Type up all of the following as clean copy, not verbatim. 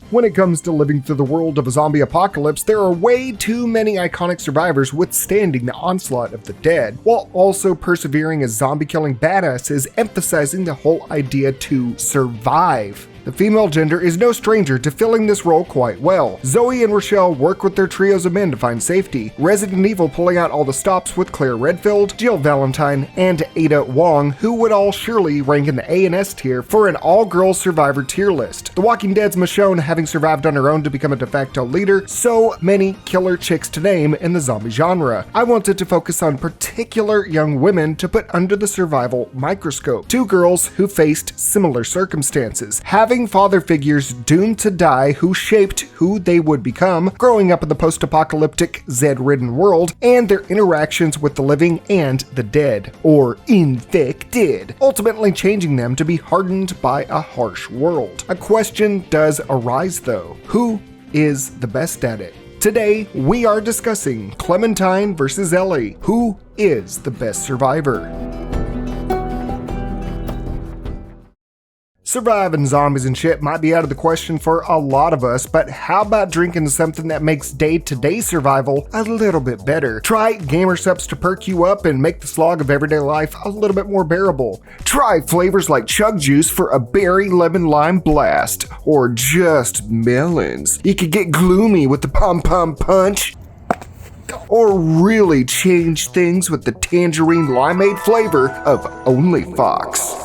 When it comes to living through the world of a zombie apocalypse, there are way too many iconic survivors withstanding the onslaught of the dead, while also persevering as zombie-killing badasses, emphasizing the whole idea to survive. The female gender is no stranger to filling this role quite well. Zoe and Rochelle work with their trios of men to find safety, Resident Evil pulling out all the stops with Claire Redfield, Jill Valentine, and Ada Wong, who would all surely rank in the A and S tier for an all-girls survivor tier list. The Walking Dead's Michonne having survived on her own to become a de facto leader, so many killer chicks to name in the zombie genre. I wanted to focus on particular young women to put under the survival microscope. Two girls who faced similar circumstances, having father figures doomed to die who shaped who they would become, growing up in the post-apocalyptic, Zed-ridden world, and their interactions with the living and the dead, or infected, ultimately changing them to be hardened by a harsh world. A question does arise though: who is the best at it? Today, we are discussing Clementine versus Ellie. Who is the best survivor? Surviving zombies and shit might be out of the question for a lot of us, but how about drinking something that makes day-to-day survival a little bit better? Try Gamersupps to perk you up and make the slog of everyday life a little bit more bearable. Try flavors like chug juice for a berry lemon lime blast, or just melons. You could get gloomy with the pom-pom punch, or really change things with the tangerine limeade flavor of Only Fox.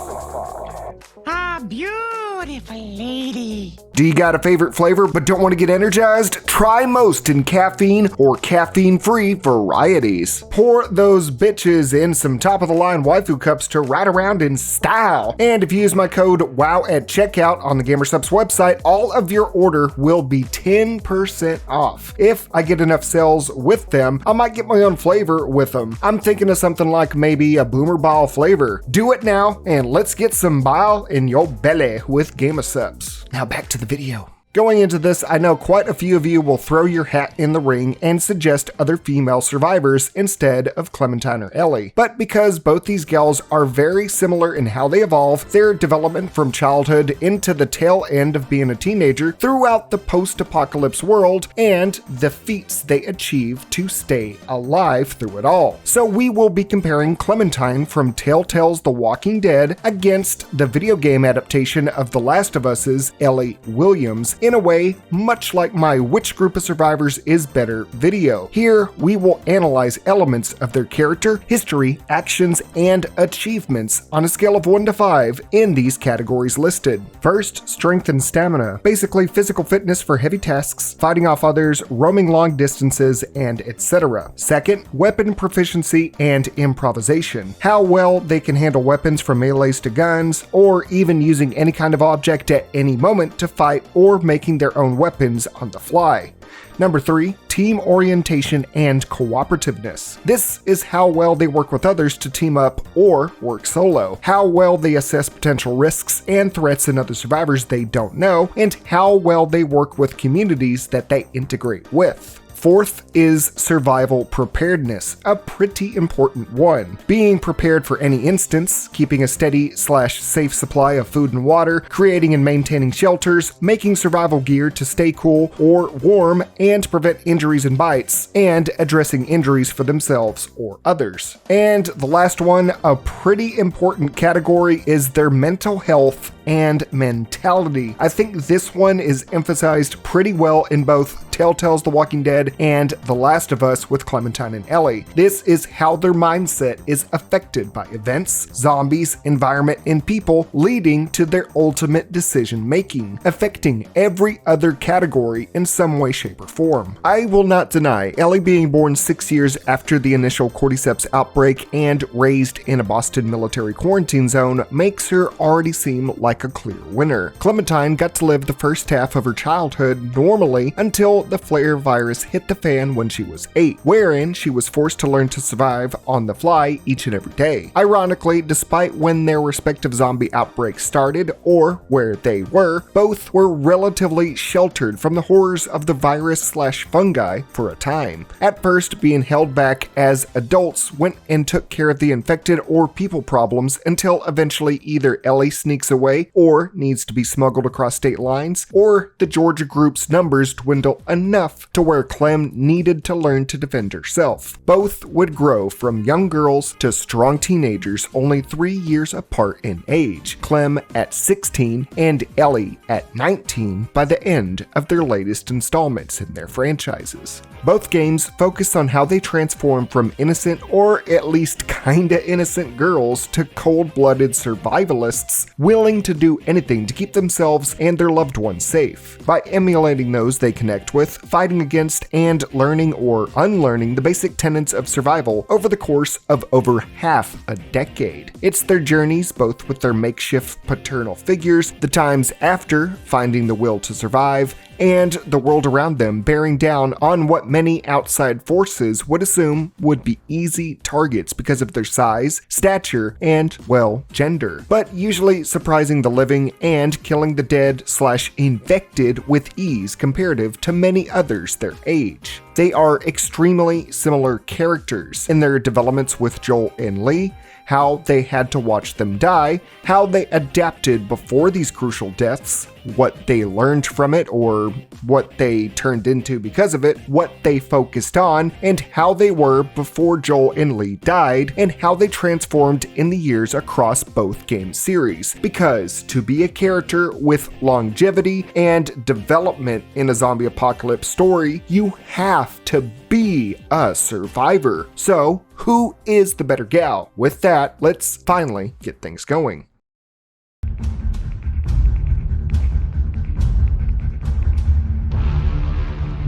Beautiful lady. Do you got a favorite flavor but don't want to get energized? Try most in caffeine or caffeine-free varieties. Pour those bitches in some top-of-the-line waifu cups to ride around in style. And if you use my code WOW at checkout on the Gamersupps website, all of your order will be 10% off. If I get enough sales with them, I might get my own flavor with them. I'm thinking of something like maybe a boomer bile flavor. Do it now, and let's get some bile in your belly with Gamersupps. Now back to the video. Going into this, I know quite a few of you will throw your hat in the ring and suggest other female survivors instead of Clementine or Ellie. But because both these gals are very similar in how they evolve, their development from childhood into the tail end of being a teenager throughout the post-apocalypse world, and the feats they achieve to stay alive through it all. So we will be comparing Clementine from Telltale's The Walking Dead against the video game adaptation of The Last of Us's Ellie Williams, in a way much like my Which Group of Survivors is Better video. Here, we will analyze elements of their character, history, actions, and achievements on a scale of 1 to 5 in these categories listed. First, strength and stamina, basically physical fitness for heavy tasks, fighting off others, roaming long distances, and etc. Second, weapon proficiency and improvisation, how well they can handle weapons from melees to guns, or even using any kind of object at any moment to fight or making their own weapons on the fly. Number 3, team orientation and cooperativeness. This is how well they work with others to team up or work solo, how well they assess potential risks and threats in other survivors they don't know, and how well they work with communities that they integrate with. Fourth is survival preparedness, a pretty important one. Being prepared for any instance, keeping a steady/safe supply of food and water, creating and maintaining shelters, making survival gear to stay cool or warm and prevent injuries and bites, and addressing injuries for themselves or others. And the last one, a pretty important category, is their mental health and mentality. I think this one is emphasized pretty well in both Telltale's The Walking Dead and The Last of Us with Clementine and Ellie. This is how their mindset is affected by events, zombies, environment, and people, leading to their ultimate decision making, affecting every other category in some way, shape, or form. I will not deny Ellie being born 6 years after the initial cordyceps outbreak and raised in a Boston military quarantine zone makes her already seem like a clear winner. Clementine got to live the first half of her childhood normally until the flare virus hit the fan when she was 8, wherein she was forced to learn to survive on the fly each and every day. Ironically, despite when their respective zombie outbreaks started or where they were, both were relatively sheltered from the horrors of the virus/fungi for a time. At first, being held back as adults went and took care of the infected or people problems until eventually either Ellie sneaks away away or needs to be smuggled across state lines, or the Georgia group's numbers dwindle enough to where Clem needed to learn to defend herself. Both would grow from young girls to strong teenagers only 3 years apart in age, Clem at 16 and Ellie at 19 by the end of their latest installments in their franchises. Both games focus on how they transform from innocent, or at least kinda innocent girls to cold-blooded survivalists willing to do anything to keep themselves and their loved ones safe, by emulating those they connect with, fighting against, and learning or unlearning the basic tenets of survival over the course of over half a decade. It's their journeys, both with their makeshift paternal figures, the times after finding the will to survive, and the world around them bearing down on what many outside forces would assume would be easy targets because of their size, stature, and, well, gender, but usually surprising the living and killing the dead/infected with ease comparative to many others their age. They are extremely similar characters in their developments with Joel and Lee, how they had to watch them die, how they adapted before these crucial deaths, what they learned from it or what they turned into because of it, what they focused on, and how they were before Joel and Lee died, and how they transformed in the years across both game series. Because to be a character with longevity and development in a zombie apocalypse story, you have to be a survivor. So, who is the better gal? With that, let's finally get things going.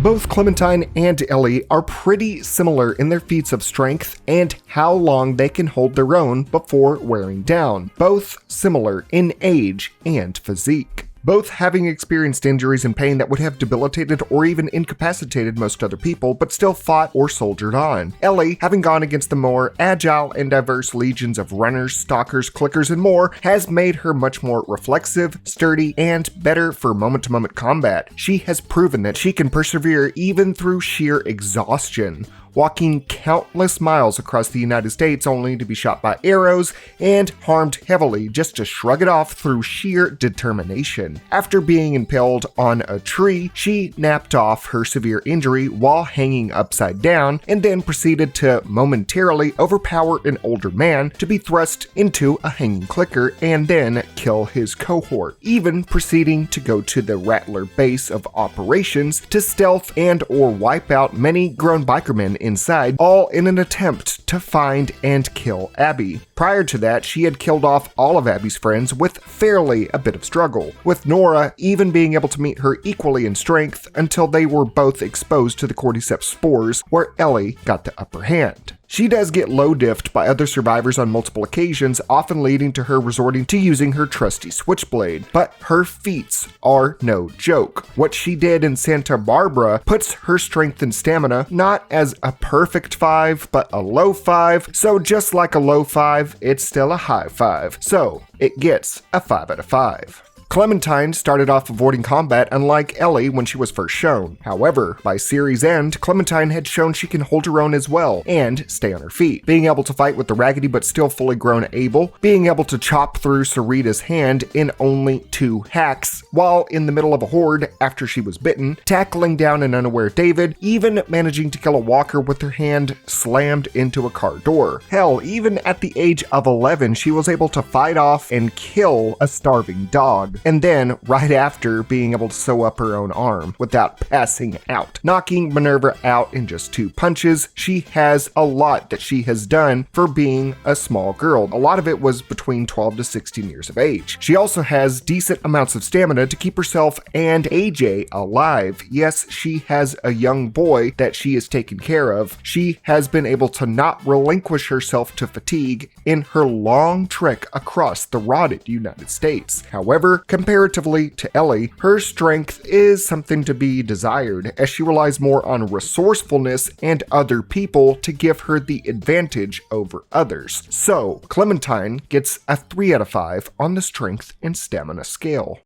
Both Clementine and Ellie are pretty similar in their feats of strength and how long they can hold their own before wearing down. Both similar in age and physique. Both having experienced injuries and pain that would have debilitated or even incapacitated most other people, but still fought or soldiered on. Ellie, having gone against the more agile and diverse legions of runners, stalkers, clickers, and more, has made her much more reflexive, sturdy, and better for moment-to-moment combat. She has proven that she can persevere even through sheer exhaustion, walking countless miles across the United States only to be shot by arrows and harmed heavily just to shrug it off through sheer determination. After being impaled on a tree, she napped off her severe injury while hanging upside down and then proceeded to momentarily overpower an older man to be thrust into a hanging clicker and then kill his cohort, even proceeding to go to the Rattler base of operations to stealth and or wipe out many grown bikermen inside, all in an attempt to find and kill Abby. Prior to that, she had killed off all of Abby's friends with fairly a bit of struggle, with Nora even being able to meet her equally in strength until they were both exposed to the cordyceps spores, where Ellie got the upper hand. She does get low-diffed by other survivors on multiple occasions, often leading to her resorting to using her trusty switchblade, but her feats are no joke. What she did in Santa Barbara puts her strength and stamina not as a perfect 5, but a low 5, so just like a low 5, it's still a high 5, so it gets a 5 out of 5. Clementine started off avoiding combat unlike Ellie when she was first shown. However, by series end, Clementine had shown she can hold her own as well and stay on her feet, being able to fight with the raggedy but still fully grown Abel, being able to chop through Sarita's hand in only 2 hacks while in the middle of a horde after she was bitten, tackling down an unaware David, even managing to kill a walker with her hand slammed into a car door. Hell, even at the age of 11, she was able to fight off and kill a starving dog, and then, right after, being able to sew up her own arm without passing out. Knocking Minerva out in just 2 punches, she has a lot that she has done for being a small girl. A lot of it was between 12 to 16 years of age. She also has decent amounts of stamina to keep herself and AJ alive. Yes, she has a young boy that she is taking care of. She has been able to not relinquish herself to fatigue in her long trek across the rotted United States. However, comparatively to Ellie, her strength is something to be desired, as she relies more on resourcefulness and other people to give her the advantage over others. So, Clementine gets a 3 out of 5 on the strength and stamina scale.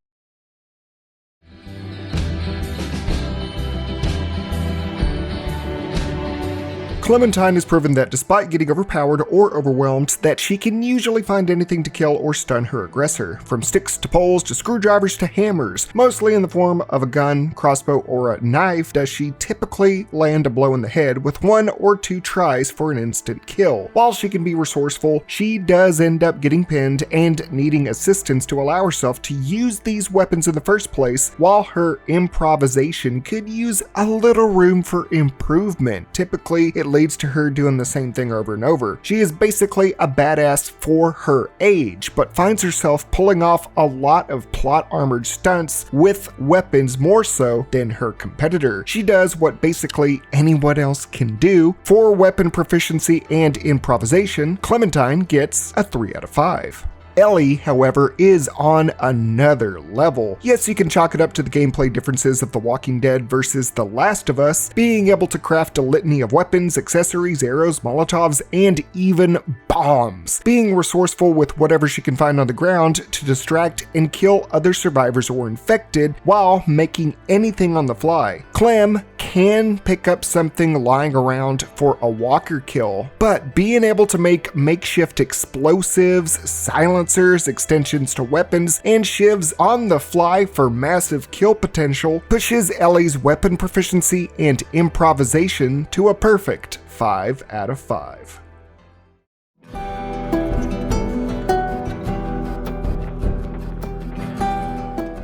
Clementine has proven that despite getting overpowered or overwhelmed, that she can usually find anything to kill or stun her aggressor, from sticks to poles to screwdrivers to hammers, mostly in the form of a gun, crossbow, or a knife. Does she typically land a blow in the head with 1 or 2 tries for an instant kill. While she can be resourceful, she does end up getting pinned and needing assistance to allow herself to use these weapons in the first place, while her improvisation could use a little room for improvement. Typically, it leads to her doing the same thing over and over. She is basically a badass for her age, but finds herself pulling off a lot of plot-armored stunts with weapons more so than her competitor. She does what basically anyone else can do. For weapon proficiency and improvisation, Clementine gets a 3 out of 5. Ellie, however, is on another level. Yes, you can chalk it up to the gameplay differences of The Walking Dead versus The Last of Us, being able to craft a litany of weapons, accessories, arrows, molotovs, and even bombs. Being resourceful with whatever she can find on the ground to distract and kill other survivors or infected while making anything on the fly. Clem can pick up something lying around for a walker kill, but being able to make makeshift explosives, silencers, extensions to weapons, and shivs on the fly for massive kill potential pushes Ellie's weapon proficiency and improvisation to a perfect 5 out of 5.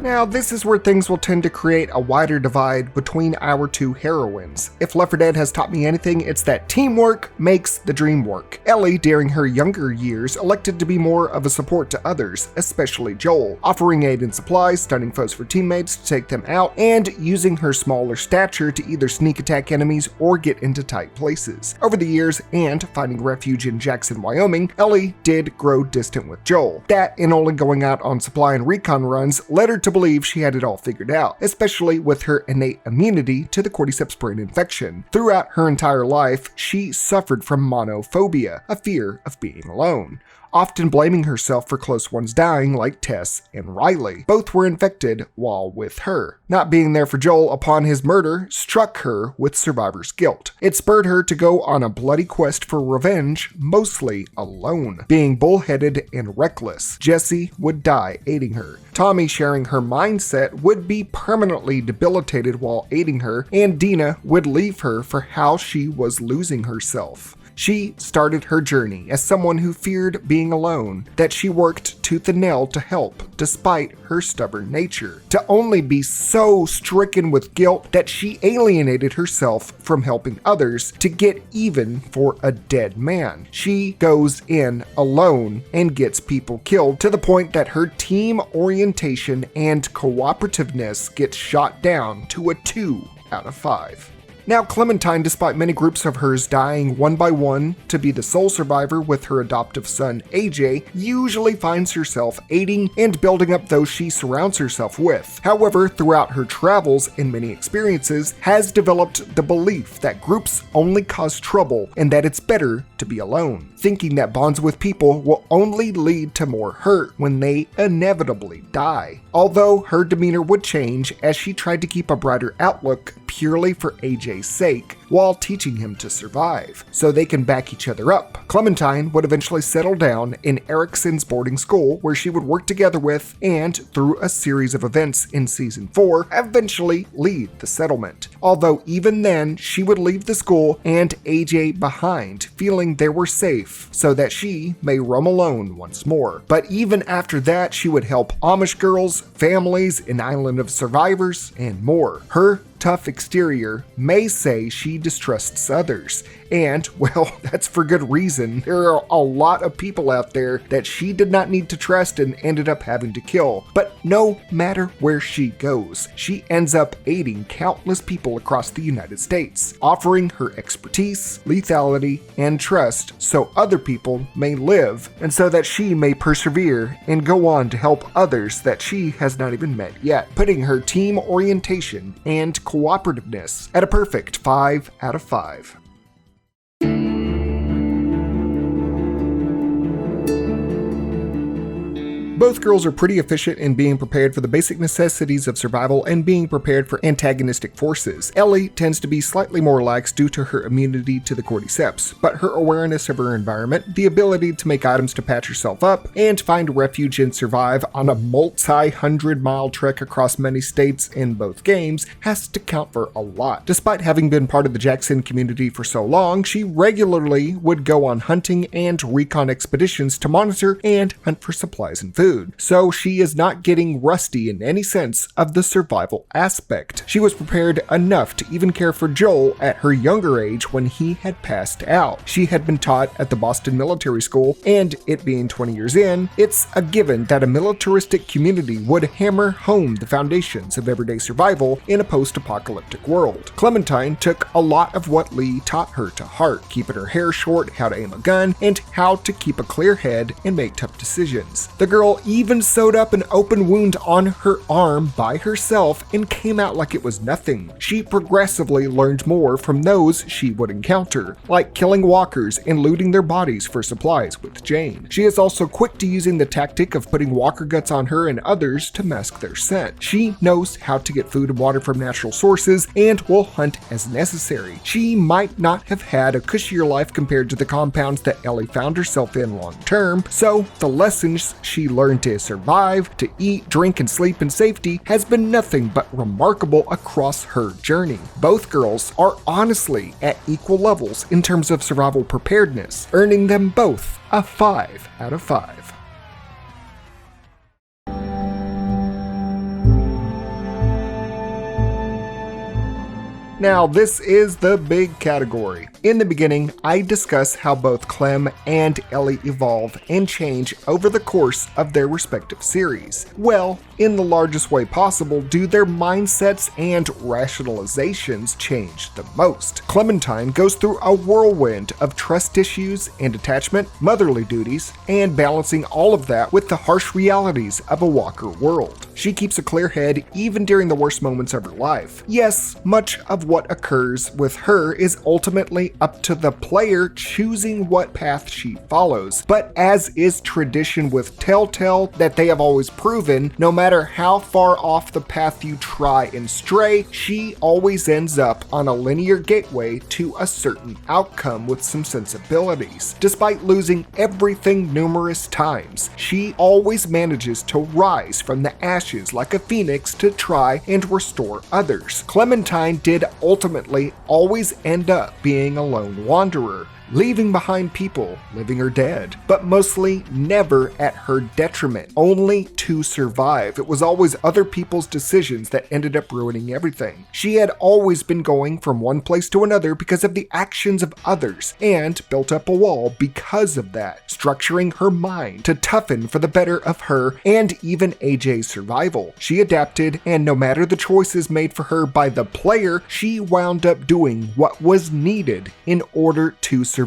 Now, this is where things will tend to create a wider divide between our two heroines. If Left 4 Dead has taught me anything, it's that teamwork makes the dream work. Ellie, during her younger years, elected to be more of a support to others, especially Joel, offering aid and supplies, stunning foes for teammates to take them out, and using her smaller stature to either sneak attack enemies or get into tight places. Over the years, and finding refuge in Jackson, Wyoming, Ellie did grow distant with Joel. That, and only going out on supply and recon runs, led her to believe she had it all figured out, especially with her innate immunity to the cordyceps brain infection. Throughout her entire life, she suffered from monophobia, a fear of being alone, often blaming herself for close ones dying like Tess and Riley. Both were infected while with her. Not being there for Joel upon his murder struck her with survivor's guilt. It spurred her to go on a bloody quest for revenge, mostly alone. Being bullheaded and reckless, Jesse would die aiding her. Tommy, sharing her mindset, would be permanently debilitated while aiding her, and Dina would leave her for how she was losing herself. She started her journey as someone who feared being alone, that she worked tooth and nail to help despite her stubborn nature, to only be so stricken with guilt that she alienated herself from helping others to get even for a dead man. She goes in alone and gets people killed to the point that her team orientation and cooperativeness gets shot down to a 2 out of 5. Now, Clementine, despite many groups of hers dying one by one to be the sole survivor with her adoptive son AJ, usually finds herself aiding and building up those she surrounds herself with. However, throughout her travels and many experiences, has developed the belief that groups only cause trouble and that it's better to be alone, thinking that bonds with people will only lead to more hurt when they inevitably die. Although her demeanor would change as she tried to keep a brighter outlook purely for AJ's sake, while teaching him to survive, so they can back each other up. Clementine would eventually settle down in Erickson's boarding school, where she would work together with, and through a series of events in Season 4, eventually lead the settlement. Although even then, she would leave the school and AJ behind, feeling they were safe, so that she may roam alone once more. But even after that, she would help Amish girls, families, an island of survivors, and more. Her tough exterior may say she distrusts others, and, well, that's for good reason. There are a lot of people out there that she did not need to trust and ended up having to kill. But no matter where she goes, she ends up aiding countless people across the United States, offering her expertise, lethality, and trust so other people may live, and so that she may persevere and go on to help others that she has not even met yet, putting her team orientation and cooperativeness at a perfect 5 out of 5. Both girls are pretty efficient in being prepared for the basic necessities of survival and being prepared for antagonistic forces. Ellie tends to be slightly more lax due to her immunity to the cordyceps, but her awareness of her environment, the ability to make items to patch herself up, and find refuge and survive on a multi-100-mile trek across many states in both games has to count for a lot. Despite having been part of the Jackson community for so long, she regularly would go on hunting and recon expeditions to monitor and hunt for supplies and food, so she is not getting rusty in any sense of the survival aspect. She was prepared enough to even care for Joel at her younger age when he had passed out. She had been taught at the Boston Military School, and it being 20 years in, it's a given that a militaristic community would hammer home the foundations of everyday survival in a post-apocalyptic world. Clementine took a lot of what Lee taught her to heart, keeping her hair short, how to aim a gun, and how to keep a clear head and make tough decisions. The girl even sewed up an open wound on her arm by herself and came out like it was nothing. She progressively learned more from those she would encounter, like killing walkers and looting their bodies for supplies with Jane. She is also quick to using the tactic of putting walker guts on her and others to mask their scent. She knows how to get food and water from natural sources and will hunt as necessary. She might not have had a cushier life compared to the compounds that Ellie found herself in long term, so the lessons she learned to survive, to eat, drink, and sleep in safety has been nothing but remarkable across her journey. Both girls are honestly at equal levels in terms of survival preparedness, earning them both a 5 out of 5. Now, this is the big category. In the beginning, I discuss how both Clem and Ellie evolve and change over the course of their respective series. Well, in the largest way possible, do their mindsets and rationalizations change the most. Clementine goes through a whirlwind of trust issues and attachment, motherly duties, and balancing all of that with the harsh realities of a walker world. She keeps a clear head even during the worst moments of her life. Yes, much of what occurs with her is ultimately up to the player choosing what path she follows, but as is tradition with Telltale that they have always proven, no matter how far off the path you try and stray, she always ends up on a linear gateway to a certain outcome with some sensibilities. Despite losing everything numerous times, she always manages to rise from the ashes like a phoenix to try and restore others. Clementine did ultimately always end up being a lone wanderer, leaving behind people, living or dead, but mostly never at her detriment, only to survive. It was always other people's decisions that ended up ruining everything. She had always been going from one place to another because of the actions of others, and built up a wall because of that, structuring her mind to toughen for the better of her and even AJ's survival. She adapted, and no matter the choices made for her by the player, she wound up doing what was needed in order to survive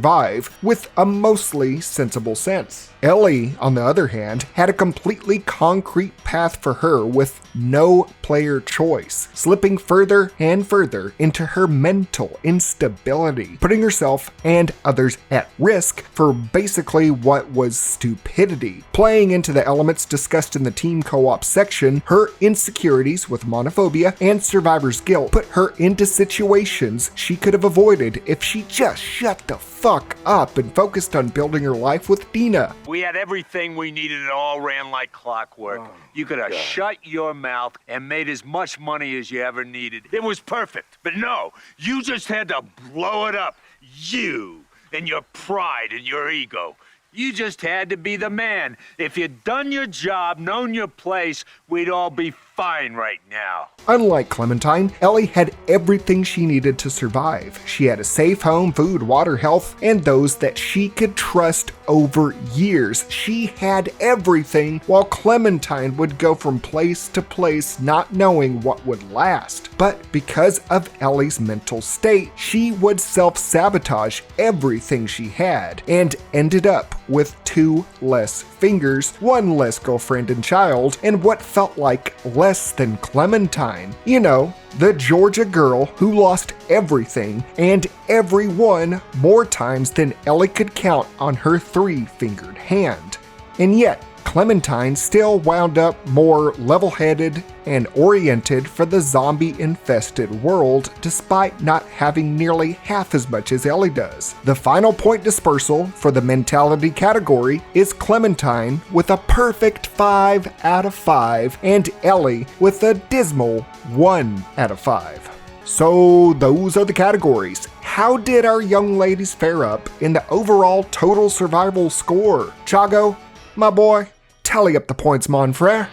with a mostly sensible sense. Ellie, on the other hand, had a completely concrete path for her with no player choice, slipping further and further into her mental instability, putting herself and others at risk for basically what was stupidity. Playing into the elements discussed in the team co-op section, her insecurities with monophobia and survivor's guilt put her into situations she could have avoided if she just shut the fuck up and focused on building her life with Dina. We had everything we needed. It all ran like clockwork. You could have shut your mouth and made as much money as you ever needed. It was perfect. But no, you just had to blow it up. You and your pride and your ego. You just had to be the man. If you'd done your job, known your place, we'd all be fine right now. Unlike Clementine, Ellie had everything she needed to survive. She had a safe home, food, water, health, and those that she could trust over years. She had everything, while Clementine would go from place to place not knowing what would last. But because of Ellie's mental state, she would self-sabotage everything she had, and ended up with 2 less fingers, 1 less girlfriend and child, and what felt like less than Clementine. You know, the Georgia girl who lost everything and everyone more times than Ellie could count on her 3-fingered hand. And yet, Clementine still wound up more level-headed and oriented for the zombie-infested world, despite not having nearly half as much as Ellie does. The final point dispersal for the mentality category is Clementine with a perfect 5 out of 5, and Ellie with a dismal 1 out of 5. So those are the categories. How did our young ladies fare up in the overall total survival score? Chago, my boy, tally up the points, mon frere.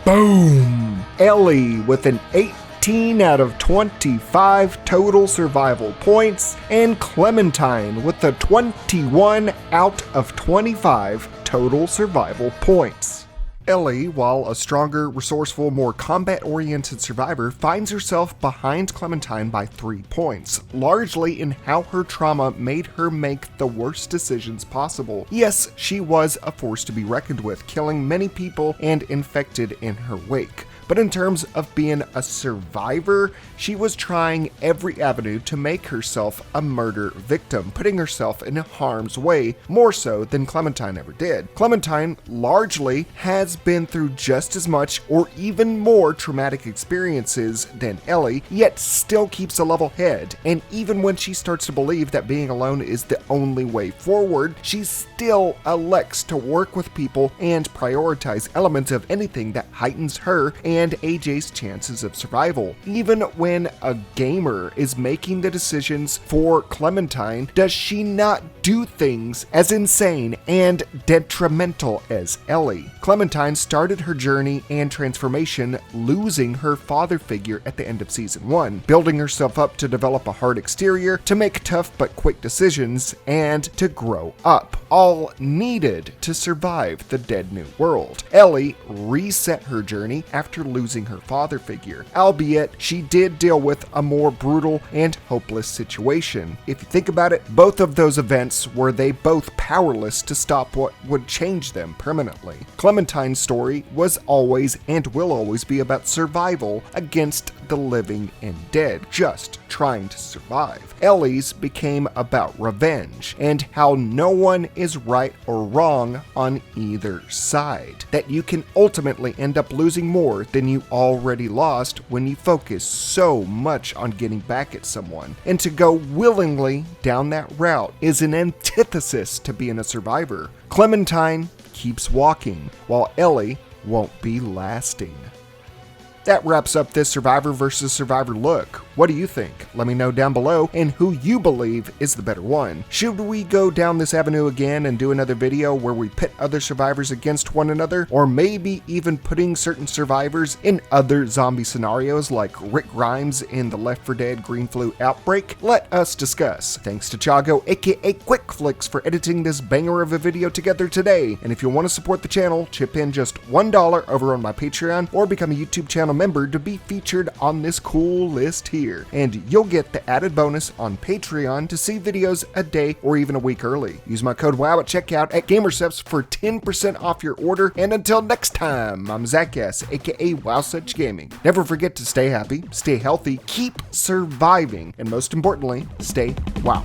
Boom! Ellie with an 18 out of 25 total survival points, and Clementine with a 21 out of 25 total survival points. Ellie, while a stronger, resourceful, more combat-oriented survivor, finds herself behind Clementine by 3 points, largely in how her trauma made her make the worst decisions possible. Yes, she was a force to be reckoned with, killing many people and infected in her wake. But in terms of being a survivor, she was trying every avenue to make herself a murder victim, putting herself in harm's way more so than Clementine ever did. Clementine largely has been through just as much or even more traumatic experiences than Ellie, yet still keeps a level head, and even when she starts to believe that being alone is the only way forward, she still elects to work with people and prioritize elements of anything that heightens her and AJ's chances of survival. Even when a gamer is making the decisions for Clementine, does she not do things as insane and detrimental as Ellie? Clementine started her journey and transformation losing her father figure at the end of season 1, building herself up to develop a hard exterior, to make tough but quick decisions, and to grow up, all needed to survive the dead new world. Ellie reset her journey after losing her father figure, albeit she did deal with a more brutal and hopeless situation. If you think about it, both of those events were they both powerless to stop what would change them permanently. Clementine's story was always and will always be about survival against the living and dead, just trying to survive. Ellie's became about revenge and how no one is right or wrong on either side, that you can ultimately end up losing more than you already lost when you focus so much on getting back at someone, and to go willingly down that route is an antithesis to being a survivor. Clementine keeps walking, while Ellie won't be lasting. That wraps up this Survivor versus Survivor look. What do you think? Let me know down below, and who you believe is the better one. Should we go down this avenue again and do another video where we pit other survivors against one another, or maybe even putting certain survivors in other zombie scenarios like Rick Grimes in the Left 4 Dead Green Flu Outbreak? Let us discuss. Thanks to Chago, aka Quick Flicks, for editing this banger of a video together today. And if you want to support the channel, chip in just $1 over on my Patreon, or become a YouTube channel member to be featured on this cool list here, and you'll get the added bonus on Patreon to see videos a day or even a week early. Use my code WOW at checkout at Gamersupps for 10% off your order, and until next time, I'm Zach S, aka Wow Such Gaming. Never forget to stay happy, stay healthy, keep surviving, and most importantly, stay wow.